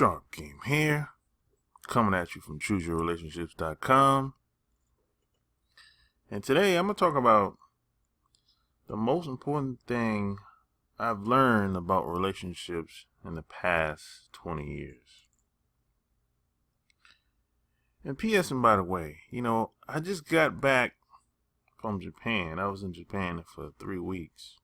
Sharp Game here, coming at you from ChooseYourRelationships.com. And today I'm going to talk about the most important thing I've learned about relationships in the past 20 years. And P.S. and by the way, I just got back from Japan. I was in Japan for 3 weeks.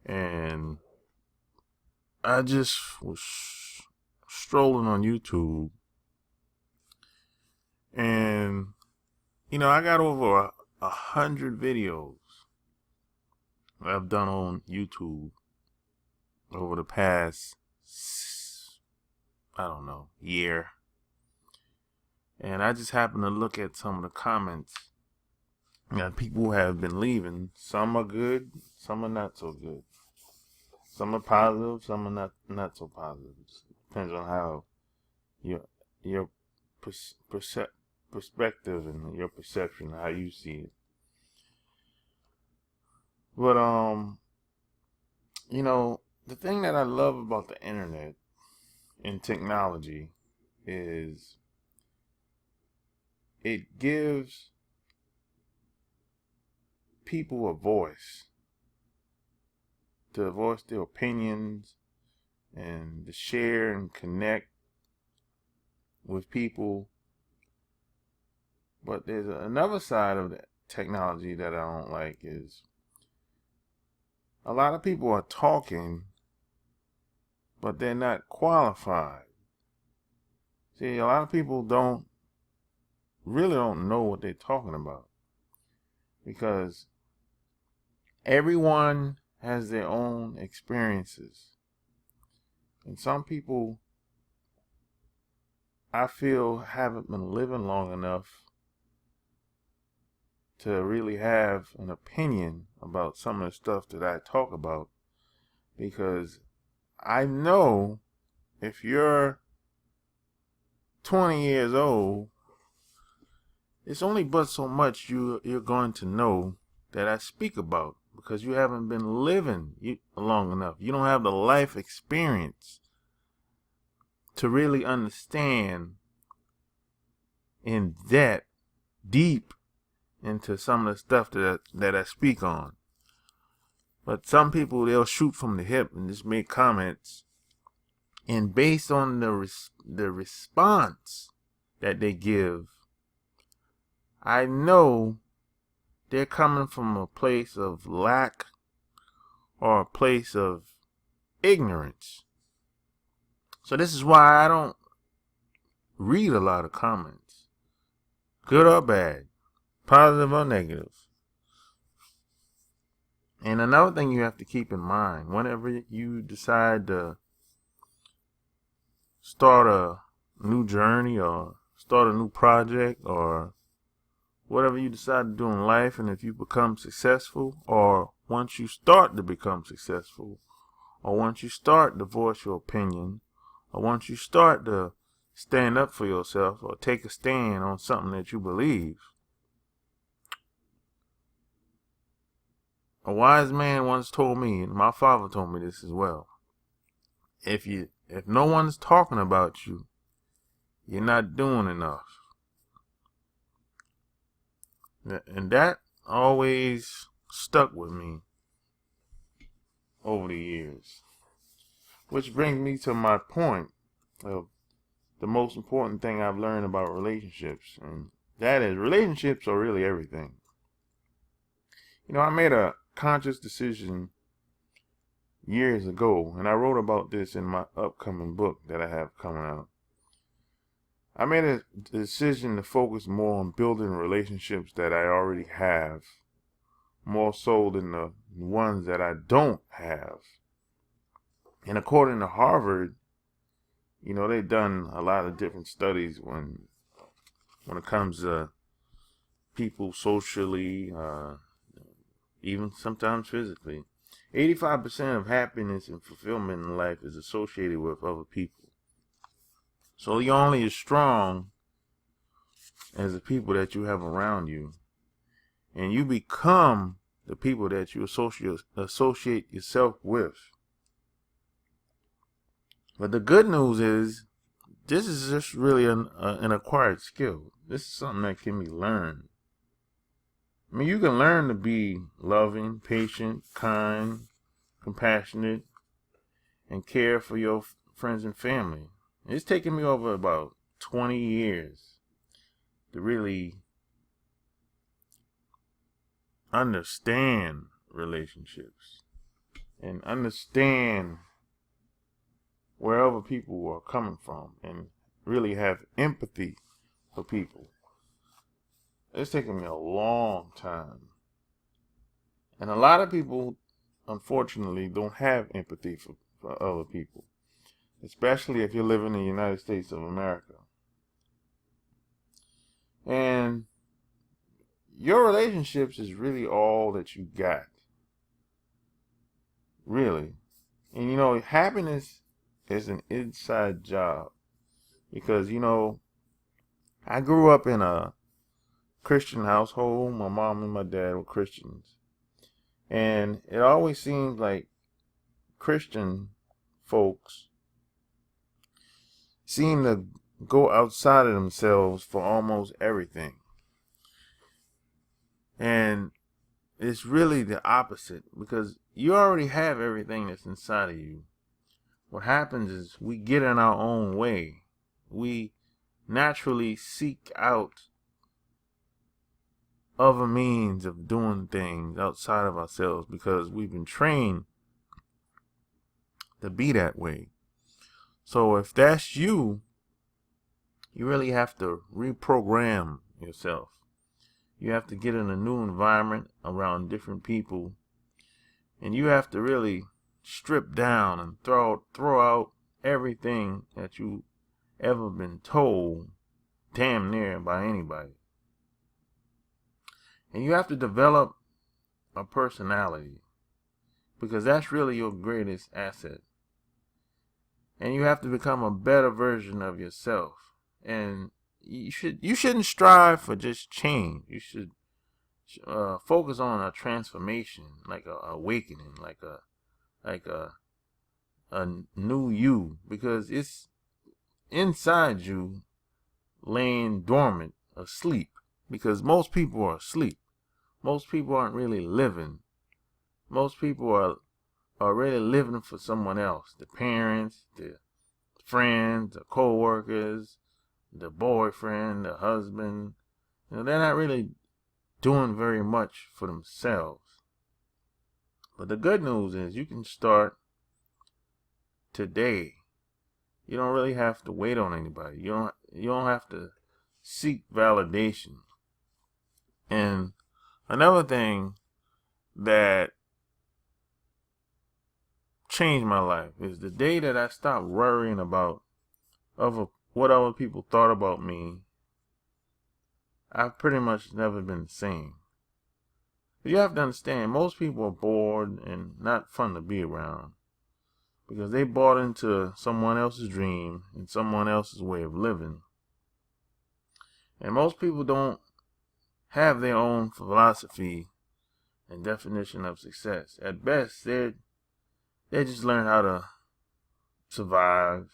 And I just was strolling on YouTube. And, I got over 100 videos I've done on YouTube over the past, year. And I just happened to look at some of the comments that people have been leaving. Some are good, some are not so good. Some are positive, some are not so positive. It depends on how your perspective and your perception, how you see it. But the thing that I love about the internet and technology is it gives people a voice to voice their opinions and to share and connect with people. But there's another side of the technology that I don't like is a lot of people are talking, but they're not qualified. See, a lot of people really don't know what they're talking about, because everyone has their own experiences. And some people, I feel, haven't been living long enough to really have an opinion about some of the stuff that I talk about. Because I know if you're 20 years old, it's only but so much you're going to know that I speak about, because you haven't been living long enough. You don't have the life experience to really understand in that deep into some of the stuff that I speak on. But some people, they'll shoot from the hip and just make comments, and based on the response that they give, I know they're coming from a place of lack or a place of ignorance. So this is why I don't read a lot of comments, good or bad, positive or negative. And another thing you have to keep in mind, whenever you decide to start a new journey or start a new project or whatever you decide to do in life, and if you become successful, or once you start to become successful, or once you start to voice your opinion, or once you start to stand up for yourself or take a stand on something that you believe, a wise man once told me, and my father told me this as well, if no one's talking about you, you're not doing enough. And that always stuck with me over the years. Which brings me to my point of the most important thing I've learned about relationships. And that is, relationships are really everything. I made a conscious decision years ago, and I wrote about this in my upcoming book that I have coming out. I made a decision to focus more on building relationships that I already have, more so than the ones that I don't have. And according to Harvard, they've done a lot of different studies when it comes to people socially, even sometimes physically. 85% of happiness and fulfillment in life is associated with other people. So you're only as strong as the people that you have around you. And you become the people that you associate yourself with. But the good news is this is just really an acquired skill. This is something that can be learned. I mean, you can learn to be loving, patient, kind, compassionate, and care for your friends and family. It's taken me over about 20 years to really understand relationships and understand where other people are coming from and really have empathy for people. It's taken me a long time. And a lot of people, unfortunately, don't have empathy for other people, especially if you live in the United States of America. And your relationships is really all that you got. Really. And you know, happiness is an inside job. Because, you know, I grew up in a Christian household. My mom and my dad were Christians. And it always seems like Christian folks seem to go outside of themselves for almost everything. And it's really the opposite, because you already have everything that's inside of you. What happens is we get in our own way. We naturally seek out other means of doing things outside of ourselves because we've been trained to be that way. So if that's you, you really have to reprogram yourself. You have to get in a new environment around different people, and you have to really strip down and throw out everything that you ever been told damn near by anybody. And you have to develop a personality, because that's really your greatest asset. And you have to become a better version of yourself. And you shouldn't strive for just change. You should focus on a transformation, like a awakening, like a new you, because it's inside you, laying dormant, asleep. Because most people are asleep. Most people aren't really living. Most people are really living for someone else. The parents, the friends, the co-workers, the boyfriend, the husband. You know, they're not really doing very much for themselves. But the good news is you can start today. You don't really have to wait on anybody. You don't have to seek validation. And another thing that changed my life is the day that I stopped worrying about what other people thought about me. I've pretty much never been the same. You have to understand, most people are bored and not fun to be around because they bought into someone else's dream and someone else's way of living. And most people don't have their own philosophy and definition of success. At best, they just learn how to survive,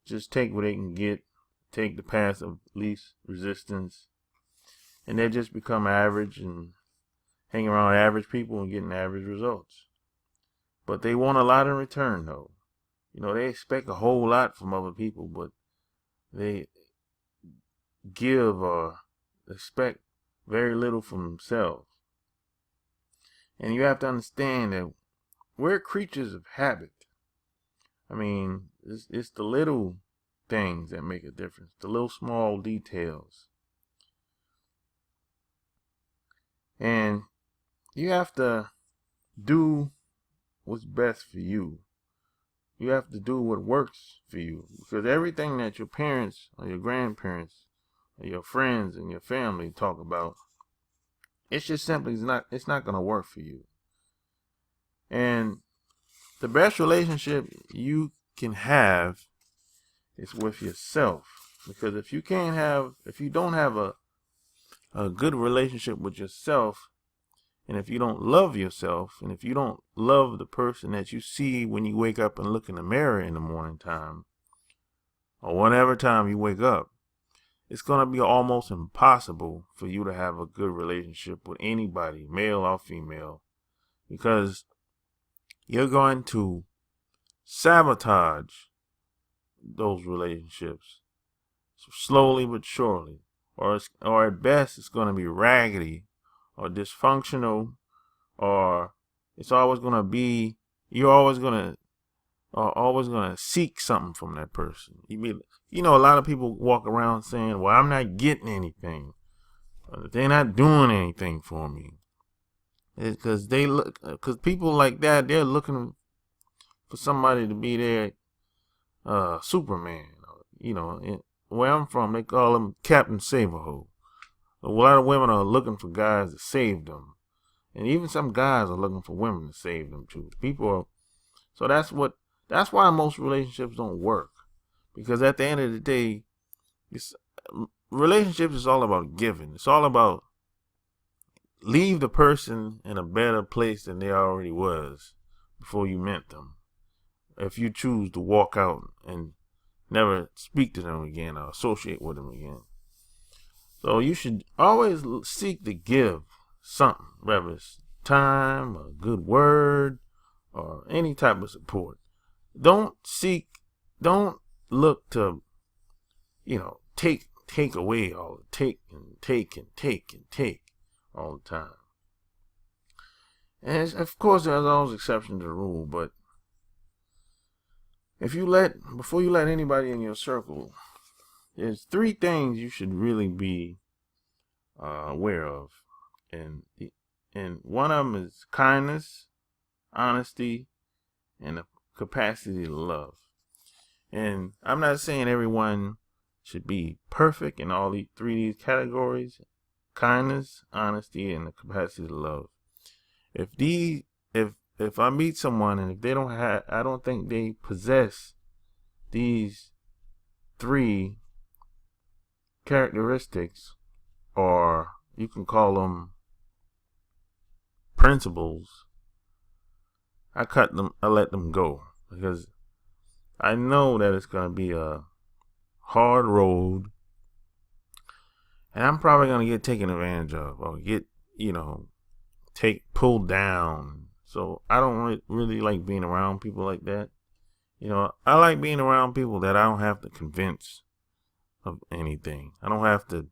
just take what they can get, take the path of least resistance, and they just become average and hang around average people and getting average results. But they want a lot in return, though. You know, they expect a whole lot from other people, but they give or expect very little from themselves. And you have to understand that we're creatures of habit. I mean, it's the little things that make a difference, the little small details. And you have to do what's best for you. You have to do what works for you, because everything that your parents or your grandparents or your friends and your family talk about, it's just simply it's not going to work for you. And the best relationship you can have is with yourself, because if you don't have a good relationship with yourself, and if you don't love yourself, and if you don't love the person that you see when you wake up and look in the mirror in the morning time, or whatever time you wake up, it's going to be almost impossible for you to have a good relationship with anybody, male or female, because you're going to sabotage those relationships slowly but surely, or at best it's going to be raggedy or dysfunctional, or it's always going to be, you're always going to seek something from that person. A lot of people walk around saying, well, I'm not getting anything, they're not doing anything for me. It's because people like that, they're looking for somebody to be their Superman. Where I'm from, they call him Captain Save-A-Ho. A lot of women are looking for guys to save them, and even some guys are looking for women to save them too. So that's why most relationships don't work, because at the end of the day, relationships is all about giving. It's all about leave the person in a better place than they already was before you met them. If you choose to walk out and never speak to them again or associate with them again. So you should always seek to give something, whether it's time, a good word, or any type of support. Don't look to, take away all, take all the time. And of course, there's always exceptions to the rule, but before you let anybody in your circle, there's 3 things you should really be aware of, and one of them is kindness, honesty, and the capacity to love. And I'm not saying everyone should be perfect in all these 3 of these categories: kindness, honesty, and the capacity to love. If I meet someone and if they don't have, I don't think they possess these 3 characteristics, or you can call them principles, I let them go, because I know that it's going to be a hard road, and I'm probably going to get taken advantage of, or get, pulled down. So I don't really like being around people like that. I like being around people that I don't have to convince of anything. I don't have to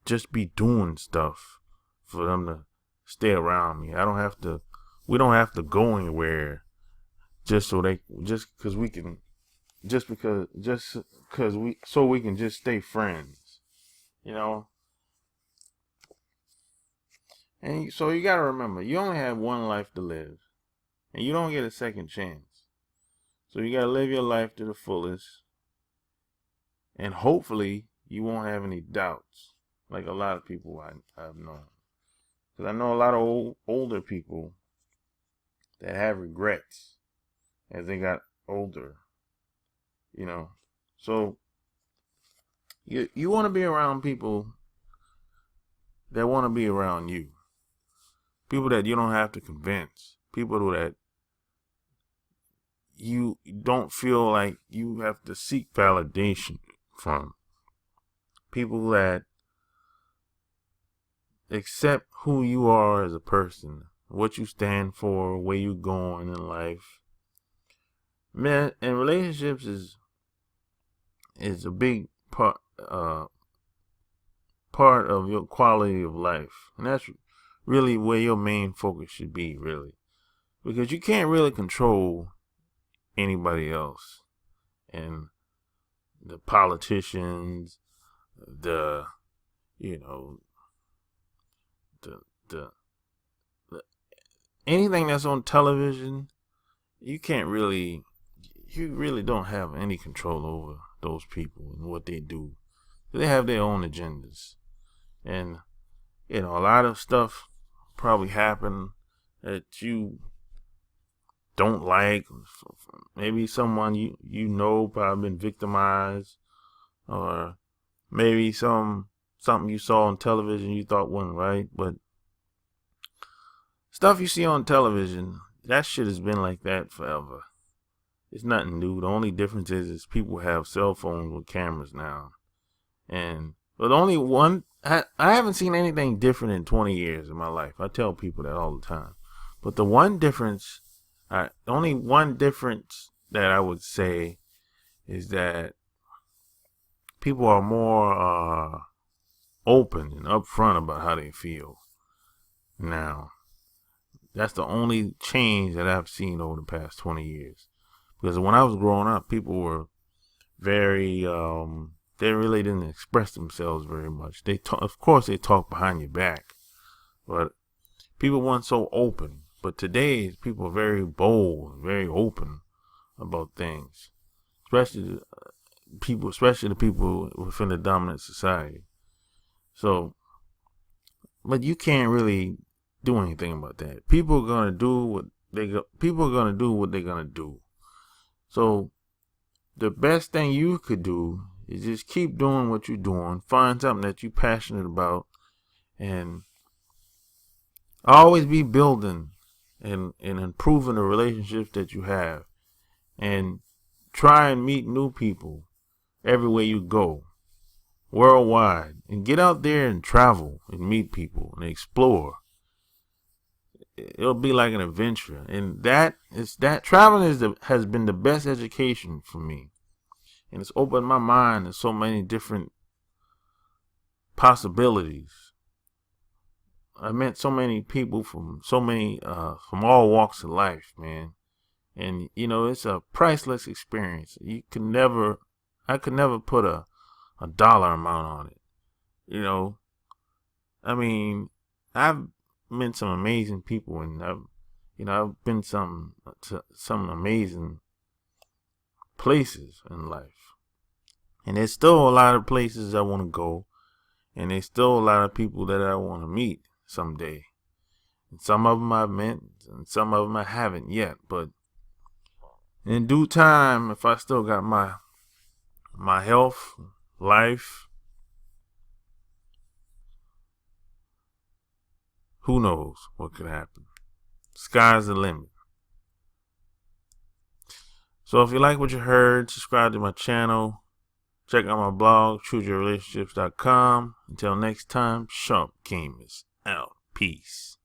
just be doing stuff for them to stay around me. We don't have to go anywhere so we can just stay friends, And so you got to remember, you only have one life to live, and you don't get a second chance. So you got to live your life to the fullest, and hopefully you won't have any doubts, like a lot of people I've known. Because I know a lot of older people that have regrets as they got older, So you want to be around people that want to be around you. People that you don't have to convince. People that you don't feel like you have to seek validation from. People that accept who you are as a person, what you stand for, where you're going in life. Man, and relationships is a big part of your quality of life, and that's really where your main focus should be, really, because you can't really control anybody else, and the politicians, the anything that's on television, you really don't have any control over those people and what they do. They have their own agendas, and a lot of stuff probably happen that you don't like. Maybe someone you probably been victimized, or maybe something you saw on television you thought wasn't right. But stuff you see on television, that shit has been like that forever. It's nothing new. The only difference is people have cell phones with cameras now. And but the only one I haven't seen anything different in 20 years of my life. I tell people that all the time. But the one difference, the only one difference that I would say is that people are more open and upfront about how they feel now. That's the only change that I've seen over the past 20 years. Because when I was growing up, people were very, they really didn't express themselves very much. Of course, they talk behind your back, but people weren't so open. But today, people are very bold, very open about things, especially the people within the dominant society. So, but you can't really do anything about that. People are gonna do what people are gonna do what they're gonna do. So, the best thing you could do is just keep doing what you're doing. Find something that you're passionate about, and always be building and improving the relationships that you have, and try and meet new people everywhere you go, worldwide, and get out there and travel and meet people and explore. It'll be like an adventure, and traveling has been the best education for me, and it's opened my mind to so many different possibilities. I met so many people from from all walks of life, man, and it's a priceless experience. I could never put a dollar amount on it. I mean, I've met some amazing people, and I've been to some amazing places in life, and there's still a lot of places I want to go, and there's still a lot of people that I want to meet someday. And some of them I've met, and some of them I haven't yet. But in due time, if I still got my health, life, who knows what could happen? Sky's the limit. So if you like what you heard, subscribe to my channel. Check out my blog, chooseyourrelationships.com. Until next time, Sharp Gamers out. Peace.